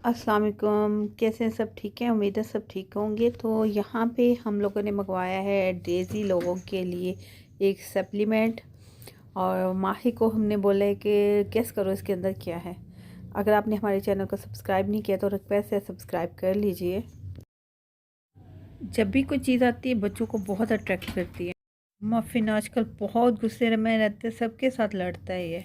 अस्सलाम वालेकुम। कैसे हैं सब? ठीक है, उम्मीद है सब ठीक होंगे। तो यहाँ पे हम लोगों ने मंगवाया है डेज़ी लोगों के लिए एक सप्लीमेंट, और माही को हमने बोला है कि गेस करो इसके अंदर क्या है। अगर आपने हमारे चैनल को सब्सक्राइब नहीं किया तो रिक्वेस्ट है सब्सक्राइब कर लीजिए। जब भी कोई चीज़ आती है बच्चों को बहुत अट्रैक्ट करती है। मफ़िन आजकल बहुत गुस्से में रहते, सबके साथ लड़ता है ये।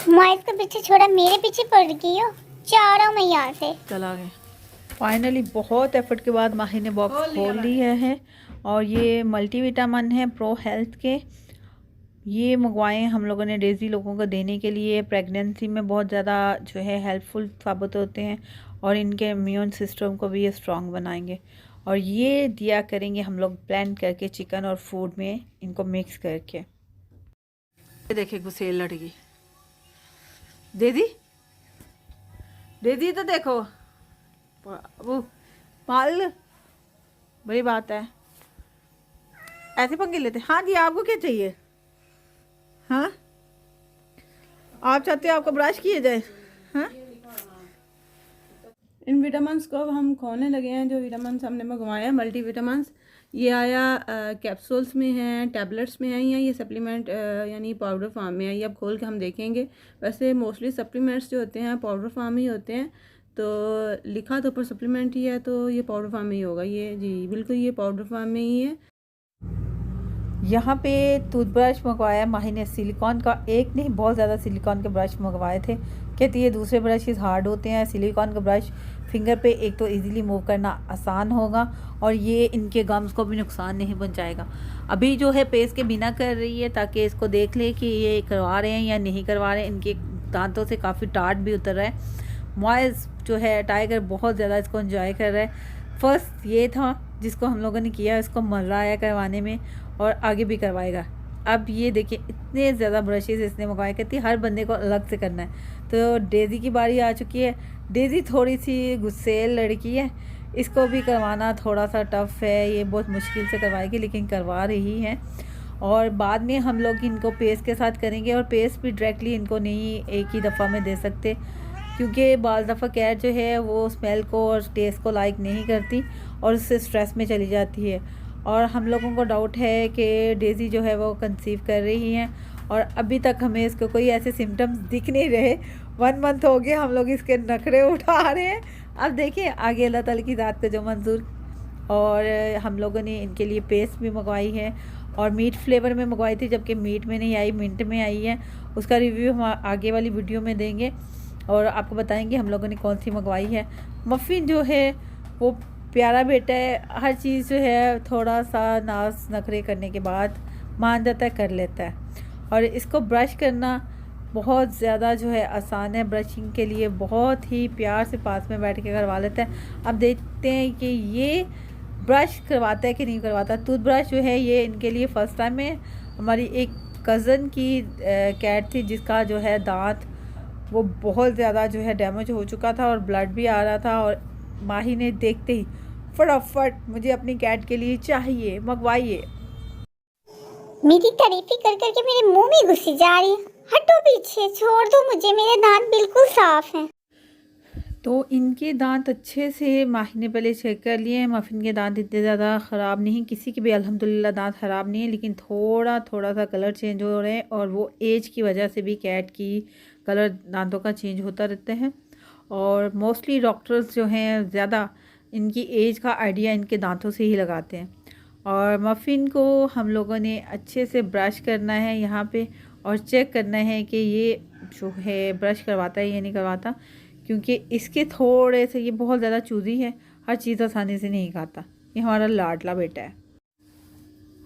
माइक के पीछे छोड़ा, मेरे पीछे पड़ गई हो। जा रहा हूँ मैं यहाँ से। चला गए। फाइनली बहुत एफर्ट के बाद माही ने बॉक्स खोल लिया है, और ये मल्टीविटामिन है प्रो हेल्थ के। ये मंगवाए हम लोगों ने डेज़ी लोगों को देने के लिए। प्रेगनेंसी में बहुत ज़्यादा जो है हेल्पफुल साबित होते हैं, और इनके इम्यून सिस्टम को भी ये स्ट्रॉन्ग बनाएंगे। और ये दिया करेंगे हम लोग ब्लेंड करके चिकन और फूड में इनको मिक्स करके। ये देखिए गुसेल लड़की दीदी, दीदी तो देखो वो पाल, बड़ी बात है, ऐसे पंगे लेते। हाँ जी, आपको क्या चाहिए? हाँ, आप चाहते हो आपको ब्रश किए जाए? हाँ, इन विटामिन्स को अब हम खोने लगे हैं। जो विटामिन्स हमने मंगवाए हैं मल्टी विटामिन्स, ये आया कैप्सूल्स में है, टैबलेट्स में है, या ये सप्लीमेंट यानी पाउडर फॉर्म में है। ये अब खोल के हम देखेंगे। वैसे मोस्टली सप्लीमेंट्स जो होते हैं पाउडर फॉर्म ही होते हैं, तो लिखा तो ऊपर सप्लीमेंट ही है, तो ये पाउडर फॉर्म में ही होगा। ये जी बिल्कुल ये पाउडर फॉर्म में ही है। यहाँ पे टूथब्रश मंगवाया माही ने सिलिकॉन का, एक नहीं बहुत ज़्यादा सिलिकॉन के ब्रश मंगवाए थे। कहती है दूसरे ब्रशेस हार्ड होते हैं, सिलिकॉन का ब्रश फिंगर पे एक तो इजीली मूव करना आसान होगा, और ये इनके गम्स को भी नुकसान नहीं पहुँचाएगा। अभी जो है पेस्ट के बिना कर रही है ताकि इसको देख ले कि ये करवा रहे हैं या नहीं करवा रहे हैं। इनके दांतों से काफ़ी टाट भी उतर रहा है। मॉइस जो है टाइगर बहुत ज़्यादा इसको एंजॉय कर रहा है। फर्स्ट ये था जिसको हम लोगों ने किया, इसको मज़ा आया करवाने में, और आगे भी करवाएगा। अब ये देखिए इतने ज़्यादा ब्रशेस इसने मंगवाए, कहती हर बंदे को अलग से करना है। तो डेज़ी की बारी आ चुकी है। डेज़ी थोड़ी सी गुस्सेल लड़की है, इसको भी करवाना थोड़ा सा टफ़ है। ये बहुत मुश्किल से करवाएगी लेकिन करवा रही है। और बाद में हम लोग इनको पेस्ट के साथ करेंगे, और पेस्ट भी डायरेक्टली इनको नहीं एक ही दफ़ा में दे सकते, क्योंकि बाज़ दफ़ा कैट जो है वो स्मेल को और टेस्ट को लाइक नहीं करती और उससे स्ट्रेस में चली जाती है। और हम लोगों को डाउट है कि डेज़ी जो है वो कंसीव कर रही हैं, और अभी तक हमें इसको कोई ऐसे सिम्टम्स दिख नहीं रहे। 1 मंथ हो गए हम लोग इसके नखरे उठा रहे हैं। अब देखिए आगे अल्लाह ताला की ज़ात को जो मंजूर। और हम लोगों ने इनके लिए पेस्ट भी मंगवाई है, और मीट फ्लेवर में मंगवाई थी, जबकि मीट में नहीं आई, मिंट में आई है। उसका रिव्यू हम आगे वाली वीडियो में देंगे और आपको बताएंगे हम लोगों ने कौन सी मंगवाई है। मफ़िन जो है वो प्यारा बेटा है, हर चीज़ जो है थोड़ा सा नाज नखरे करने के बाद मान जाता है, कर लेता है। और इसको ब्रश करना बहुत ज़्यादा जो है आसान है। ब्रशिंग के लिए बहुत ही प्यार से पास में बैठ के करवा लेता है। अब देखते हैं कि ये ब्रश करवाता है कि नहीं करवाता। टूथब्रश जो है ये इनके लिए फ़र्स्ट टाइम है। हमारी एक कज़न की कैट थी जिसका जो है दांत वो बहुत ज़्यादा जो है डैमेज हो चुका था और ब्लड भी आ रहा था, और माही ने देखते ही फटाफट मुझे अपनी कैट के लिए चाहिए, मंगवाइए। मेरी तारीफी कर करके मेरे मुंह में घुसी जा रही है। हटो पीछे, छोड़ दो मुझे, मेरे दांत बिल्कुल साफ हैं। तो इनके दांत अच्छे से माही ने पहले चेक कर लिए हैं। मफ़िन के दांत इतने ज़्यादा ख़राब नहीं, किसी के भी अल्हम्दुलिल्लाह दांत ख़राब नहीं है, लेकिन थोड़ा थोड़ा सा कलर चेंज हो रहे हैं, और वो एज की वजह से भी कैट की कलर दांतों का चेंज होता रहता है। और मोस्टली डॉक्टर्स जो हैं ज़्यादा इनकी एज का आइडिया इनके दांतों से ही लगाते हैं। और मफ़िन को हम लोगों ने अच्छे से ब्रश करना है यहाँ पे, और चेक करना है कि ये जो है ब्रश करवाता है या नहीं करवाता, क्योंकि इसके थोड़े से ये बहुत ज़्यादा चूज़ी है, हर चीज़ आसानी से नहीं खाता। ये हमारा लाडला बेटा है।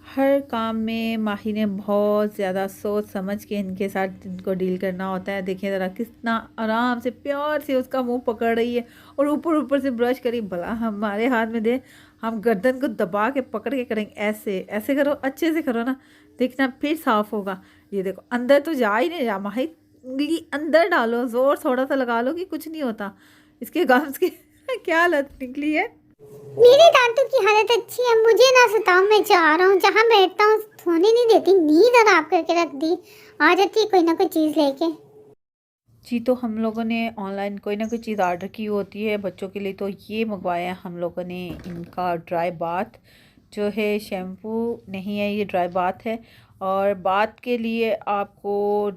हर काम में माही ने बहुत ज़्यादा सोच समझ के इनके साथ इनको डील करना होता है। देखिए ज़रा कितना आराम से प्यार से उसका मुंह पकड़ रही है, और ऊपर ऊपर से ब्रश करी। भला हमारे हाथ में दे, हम गर्दन को दबा के पकड़ के करेंगे। ऐसे ऐसे करो, अच्छे से करो ना, देखना फिर साफ़ होगा। ये देखो अंदर तो जा ही नहीं रहा। माही उंगली अंदर डालो, ज़ोर थोड़ा सा लगा लो कि कुछ नहीं होता। इसके गम्स की क्या लत निकली है। मेरे दांतों की हालत अच्छी है, मुझे ना सताओ, मैं जा रहा हूँ। जहाँ बैठता हूँ सोने नहीं देती, नींद आराम करके रख दी। आ जाती है कोई ना कोई चीज़ लेके। जी, तो हम लोगों ने ऑनलाइन कोई ना कोई चीज़ ऑर्डर की होती है बच्चों के लिए, तो ये मंगवाया हम लोगों ने इनका ड्राई बाथ जो है। शैम्पू नहीं है, ये ड्राई बाथ है। और बाथ के लिए आपको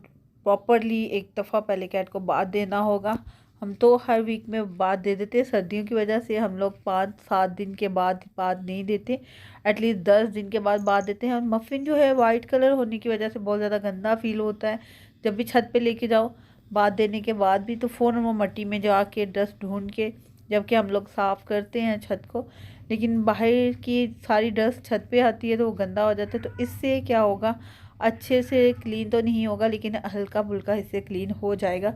प्रॉपरली एक दफ़ा पहले कैट को बाथ देना होगा। हम तो हर वीक में बाथ दे देते हैं, सर्दियों की वजह से हम लोग 5-7 दिन के बाद बाथ नहीं देते, एटलीस्ट 10 दिन के बाद बाथ देते हैं। और मफ़िन जो है वाइट कलर होने की वजह से बहुत ज़्यादा गंदा फील होता है जब भी छत पे लेके जाओ। बात देने के बाद भी तो फ़ौरन वो मट्टी में जाके डस्ट ढूंढ के, जबकि हम लोग साफ़ करते हैं छत को, लेकिन बाहर की सारी डस्ट छत पे आती है तो वो गंदा हो जाता है। तो इससे क्या होगा, अच्छे से क्लीन तो नहीं होगा लेकिन हल्का फुल्का इससे क्लीन हो जाएगा,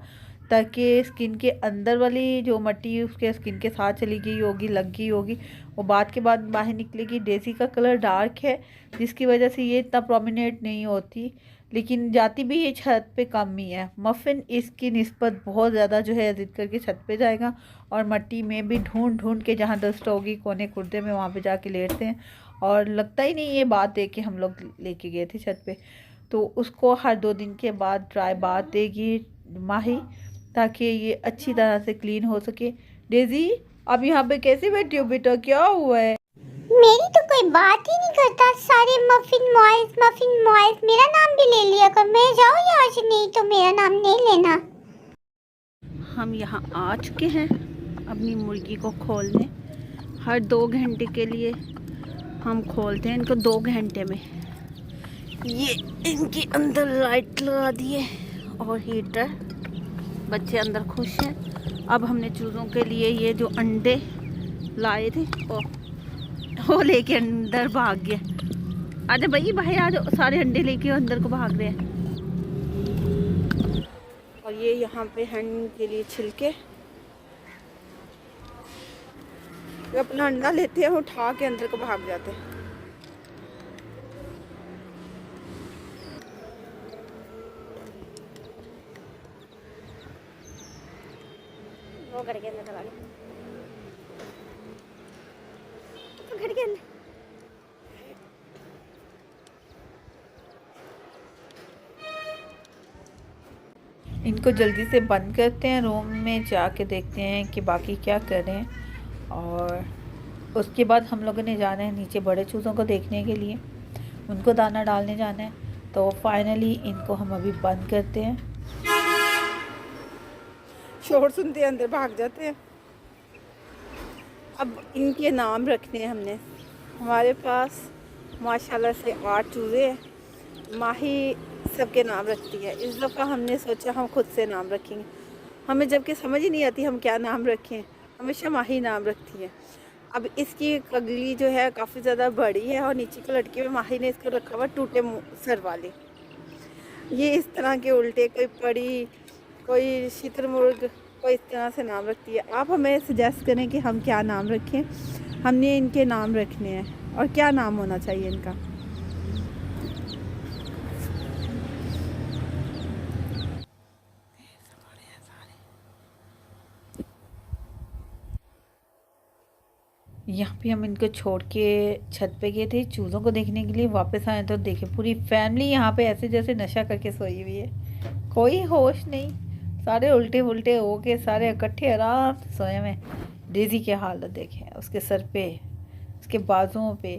ताकि स्किन के अंदर वाली जो मट्टी उसके स्किन के साथ चली गई होगी, लग गई होगी, वो बाद के बाद बाहर निकलेगी। डेज़ी का कलर डार्क है जिसकी वजह से ये इतना प्रोमिनेंट नहीं होती, लेकिन जाती भी ये छत पे कम ही है। मफ़िन इसकी निस्बत बहुत ज़्यादा जो है ज़िद करके छत पे जाएगा और मट्टी में भी ढूंढ ढूंढ के जहाँ डस्ट होगी कोने कुर्दे में वहाँ पे जाके लेटते हैं, और लगता ही नहीं ये बात दे के हम लोग लेके गए थे छत पे। तो उसको हर 2 दिन के बाद ड्राई बात देगी माही, ताकि ये अच्छी तरह से क्लीन हो सके। डेज़ी, अब यहाँ पे कैसे बैठी हो बेटा, क्या हुआ है? मेरी तो कोई बात ही नहीं करता, सारे मफिन मॉइस मेरा नाम भी ले लिया कर। मैं जाऊँ यहाँ से, नहीं तो मेरा नाम नहीं लेना। हम यहाँ आ चुके हैं अपनी मुर्गी को खोलने। हर 2 घंटे के लिए हम खोलते हैं इनको, 2 घंटे में। ये इनके अंदर लाइट लगा दिए और हीटर, बच्चे अंदर खुश हैं। अब हमने चूज़ों के लिए ये जो अंडे लाए थे वो लेके अंदर भाग गया। आजा भाई बाहर आ जाओ, सारे अंडे लेके अंदर को भाग रहे हैं। और ये यहाँ पे hen के लिए छिलके, ये अपना अंडा लेते हैं उठा के अंदर को भाग जाते हैं। वो घर के अंदर चला गया, तो घर के अंदर। इनको जल्दी से बंद करते हैं, रूम में जाके देखते हैं कि बाकी क्या कर रहे हैं। और उसके बाद हम लोगों ने जाना है नीचे बड़े चूज़ों को देखने के लिए, उनको दाना डालने जाना है। तो फाइनली इनको हम अभी बंद करते हैं। शोर सुनते अंदर भाग जाते हैं। अब इनके नाम रखने हैं हमने। हमारे पास माशाल्लाह से 8 चूज़े हैं। माही सबके नाम रखती है। इस दफ़ा हमने सोचा हम खुद से नाम रखेंगे। हमें जबकि समझ ही नहीं आती हम क्या नाम रखें, हमेशा माही नाम रखती है। अब इसकी कगली जो है काफ़ी ज़्यादा बड़ी है और नीचे की लड़की में माही ने इसको रखा हुआ टूटे सर वाले। ये इस तरह के उल्टे, कोई पड़ी, कोई शुतुरमुर्ग, कोई इस तरह से नाम रखती है। आप हमें सजेस्ट करें कि हम क्या नाम रखें। हमने इनके नाम रखने हैं और क्या नाम होना चाहिए इनका। यहाँ पे हम इनको छोड़ के छत पे गए थे चूज़ों को देखने के लिए, वापस आए तो देखे पूरी फैमिली यहाँ पे ऐसे जैसे नशा करके सोई हुई है, कोई होश नहीं, सारे उल्टे उल्टे हो के सारे इकट्ठे आराम से सोए हुए। डेज़ी की हालत देखें, उसके सर पे, उसके बाजुओं पे,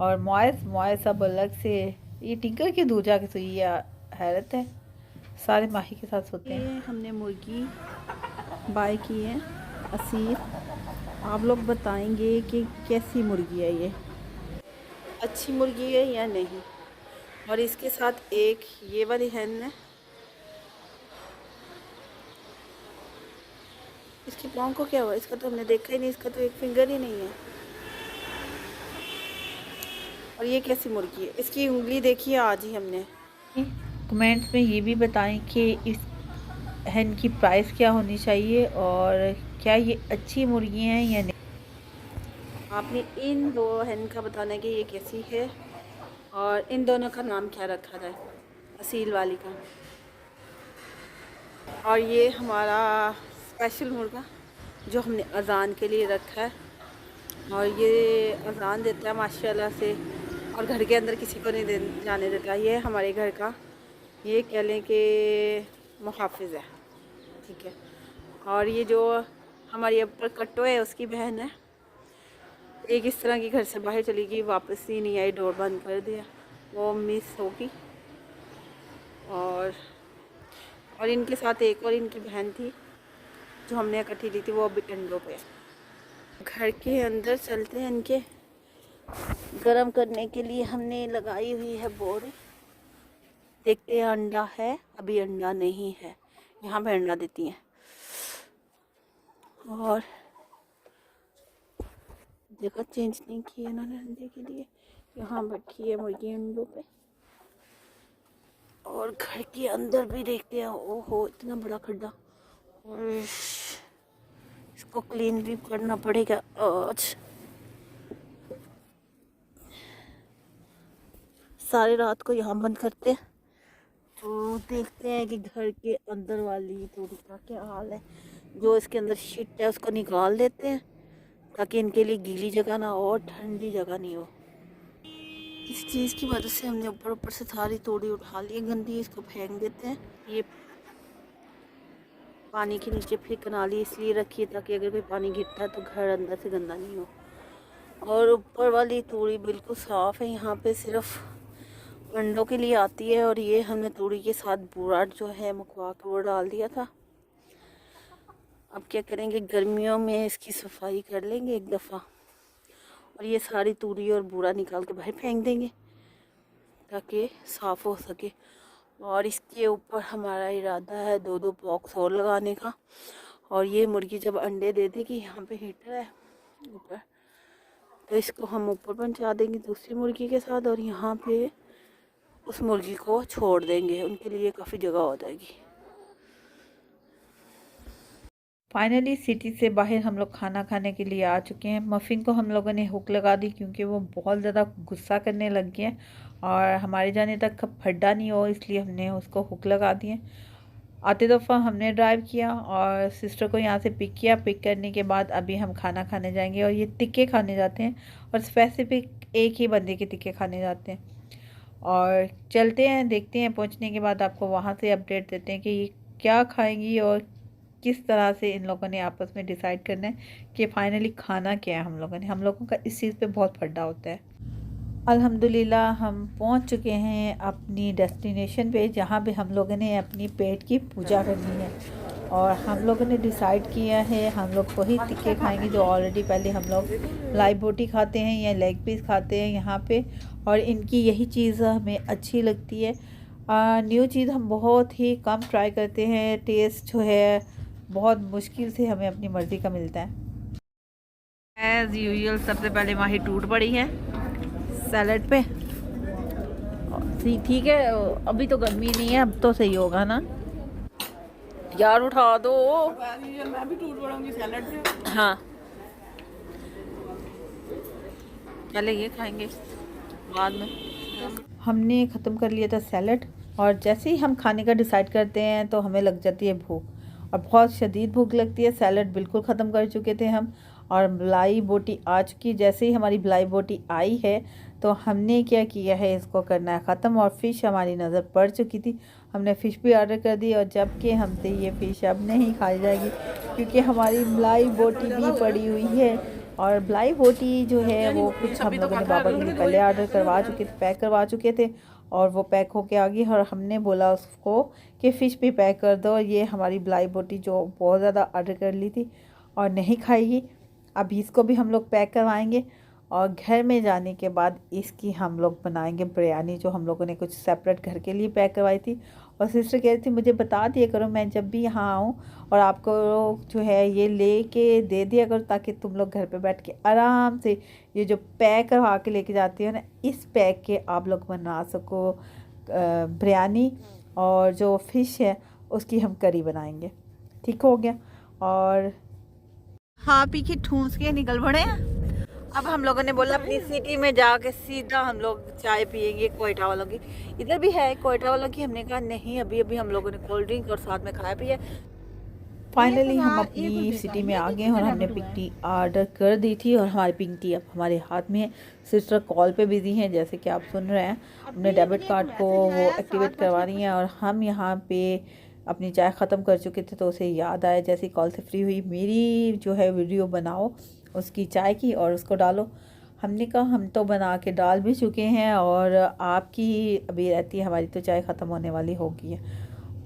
और मुआयस अब अलग से, ये टिंकर की दूर जाके सोई है, हैरत है। सारे माही के साथ सोते हैं। हमने मुर्गी बाय की है असील। आप लोग बताएंगे कि कैसी मुर्गी है, ये अच्छी मुर्गी है या नहीं। और इसके साथ एक ये वाली हैन है, इसके पाँव को क्या हुआ, इसका तो हमने देखा ही नहीं, इसका तो एक फिंगर ही नहीं है। और ये कैसी मुर्गी है, इसकी उंगली देखिए आज ही हमने। कमेंट्स में ये भी बताएं कि इस हैन की प्राइस क्या होनी चाहिए और क्या ये अच्छी मुर्गी हैं या नहीं। आपने इन 2 हैन का बताना है कि ये कैसी है और इन दोनों का नाम क्या रखा जाए, असील वाली का। और ये हमारा स्पेशल मुर्गा जो हमने अज़ान के लिए रखा है, और ये अज़ान देता है माशाल्लाह से, और घर के अंदर किसी को नहीं जाने देता। ये हमारे घर का, ये कह लें कि मुहाफ़िज़ है। ठीक है। और ये जो हमारी ऊपर कट्टो है उसकी बहन है, एक इस तरह की घर से बाहर चली गई, वापस ही नहीं आई, डोर बंद कर दिया, वो मिस होगी। और इनके साथ एक और इनकी बहन थी जो हमने इकट्ठी ली थी, वो अभी अंडों पे। घर के अंदर चलते हैं, इनके गरम करने के लिए हमने लगाई हुई है बोरी। देखते हैं अंडा है, अभी अंडा नहीं है, यहाँ पे अंडा देती हैं। और जगह चेंज नहीं की है इन्होंने अंडे के लिए, यहाँ बैठी है मुर्गी अंडों पे। और घर के अंदर भी देखते हैं, ओहो इतना बड़ा खड्डा, और इसको क्लीन भी करना पड़ेगा आज। सारी रात को यहाँ बंद करते हैं, तो देखते हैं कि घर के अंदर वाली तोड़ी का क्या हाल है। जो इसके अंदर शीट है उसको निकाल देते हैं ताकि इनके लिए गीली जगह ना हो और ठंडी जगह नहीं हो। इस चीज़ की वजह से हमने ऊपर ऊपर से सारी तोड़ी उठा ली है गंदी, इसको फेंक देते हैं। ये पानी के नीचे फिर कनाली इसलिए रखी है ताकि अगर कोई पानी गिरता है तो घर अंदर से गंदा नहीं हो। और ऊपर वाली तोड़ी बिल्कुल साफ़ है, यहाँ पे सिर्फ अंडों के लिए आती है। और ये हमने तोड़ी के साथ बूरा जो है मुकवा के वो डाल दिया था। अब क्या करेंगे, गर्मियों में इसकी सफाई कर लेंगे एक दफ़ा, और ये सारी तूड़ी और बूरा निकाल के बाहर फेंक देंगे ताकि साफ़ हो सके। और इसके ऊपर हमारा इरादा है 2-2 बॉक्स और लगाने का। और ये मुर्गी जब अंडे दे देगी, यहाँ पे हीटर है ऊपर, तो इसको हम ऊपर पहुँचा देंगे दूसरी मुर्गी के साथ, और यहाँ पे उस मुर्गी को छोड़ देंगे, उनके लिए काफ़ी जगह हो जाएगी। फाइनली सिटी से बाहर हम लोग खाना खाने के लिए आ चुके हैं। मफ़िन को हम लोगों ने हुक लगा दी क्योंकि वो बहुत ज़्यादा गुस्सा करने लग गए और हमारे जाने तक फड्डा नहीं हो, इसलिए हमने उसको हुक लगा दिए। आते दफ़ा हमने ड्राइव किया और सिस्टर को यहाँ से पिक किया। पिक करने के बाद अभी हम खाना खाने जाएंगे, और ये टिक्के खाने जाते हैं, और स्पेसिफिक एक ही बंदे के टिक्के खाने जाते हैं। और चलते हैं, देखते हैं, पहुँचने के बाद आपको वहाँ से अपडेट देते हैं कि ये क्या खाएंगी और किस तरह से इन लोगों ने आपस में डिसाइड करना है कि फाइनली खाना क्या है। हम लोगों का इस चीज़ पे बहुत फड्डा होता है। अल्हम्दुलिल्लाह हम पहुंच चुके हैं अपनी डेस्टिनेशन पे, जहाँ पे हम लोगों ने अपनी पेट की पूजा करनी है। और हम लोगों ने डिसाइड किया है हम लोग वही टिक्के खाएंगे जो ऑलरेडी पहले हम लोग लाई बोटी खाते हैं या लेग पीस खाते हैं यहाँ पे। और इनकी यही चीज़ हमें अच्छी लगती है। न्यू चीज़ हम बहुत ही कम ट्राई करते हैं, टेस्ट जो है बहुत मुश्किल से हमें अपनी मर्ज़ी का मिलता है। एज़ यूजुअल सबसे पहले माही टूट पड़ी है सैलड पे। ठीक है, अभी तो गर्मी नहीं है, अब तो सही होगा ना यार, उठा दो। मैं भी टूट पड़ूंगी सैलड पे। हाँ, पहले ये खाएंगे बाद में। हमने ख़त्म कर लिया था सैलड, और जैसे ही हम खाने का डिसाइड करते हैं तो हमें लग जाती है भूख, और बहुत शदीद भूख लगती है। सैलड बिल्कुल ख़त्म कर चुके थे हम, और मलाई बोटी आ चुकी। जैसे ही हमारी मलाई बोटी आई है तो हमने क्या किया है, इसको करना है ख़त्म। और फ़िश हमारी नज़र पड़ चुकी थी, हमने फ़िश भी ऑर्डर कर दी, और जबकि हमसे ये फ़िश अब नहीं खाई जाएगी क्योंकि हमारी मलाई बोटी भी पड़ी हुई है। और मलाई बोटी जो है वो कुछ हम लोगों ने बाबा के लिए पहले ऑर्डर करवा चुके थे, पैक करवा चुके थे, और वो पैक होके आ गई। और हमने बोला उसको कि फ़िश भी पैक कर दो। ये हमारी मलाई बोटी जो बहुत ज़्यादा ऑर्डर कर ली थी और नहीं खाएगी, अभी इसको भी हम लोग पैक करवाएंगे। और घर में जाने के बाद इसकी हम लोग बनाएंगे बिरयानी, जो हम लोगों ने कुछ सेपरेट घर के लिए पैक करवाई थी। और सिस्टर कह रही थी मुझे बता दिया करो मैं जब भी यहाँ आऊँ, और आपको जो है ये ले के दे दिया करो ताकि तुम लोग घर पे बैठ के आराम से ये जो पैक करवा के लेके जाती हो ना, इस पैक के आप लोग बना सको बिरयानी। और जो फ़िश है उसकी हम करी बनाएंगे। ठीक हो गया। और हाँ, पी के ठूंस के निकल पड़े हैं। अब हम लोगों ने बोला अपनी सिटी में जाके सीधा हम लोग चाय पियेंगे कोयटा वालों की। इधर भी है कोयटा वालों की, हमने कहा नहीं, अभी अभी हम लोगों ने कोल्ड ड्रिंक और साथ में खाया पिया। फाइनली हम अपनी सिटी में आ गए और हमने पिंक टी ऑर्डर कर दी थी, और हमारी पिंक टी अब हमारे हाथ में है। सिस्टर कॉल पे बिजी हैं, जैसे कि आप सुन रहे हैं। हमने डेबिट कार्ड को वो एक्टिवेट करवा रही हैं, और हम यहाँ पे अपनी चाय ख़त्म कर चुके थे तो उसे याद आया जैसे कॉल से फ्री हुई मेरी जो है वीडियो बनाओ उसकी चाय की और उसको डालो। हमने कहा हम तो बना के डाल भी चुके हैं और आपकी अभी रहती है, हमारी तो चाय ख़त्म होने वाली होगी है।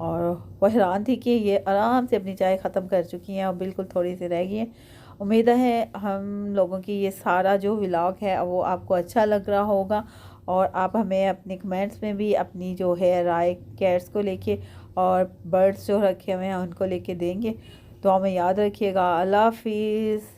और वो हैरान थी कि ये आराम से अपनी चाय ख़त्म कर चुकी हैं और बिल्कुल थोड़ी सी रह गई है। उम्मीद है हम लोगों की ये सारा जो व्लॉग है वो आपको अच्छा लग रहा होगा और आप हमें अपने कमेंट्स में भी अपनी जो है राय कैट्स को लेके और बर्ड्स जो रखे हुए हैं उनको लेके देंगे। तो हमें याद रखिएगा। अल्लाह हाफिज़।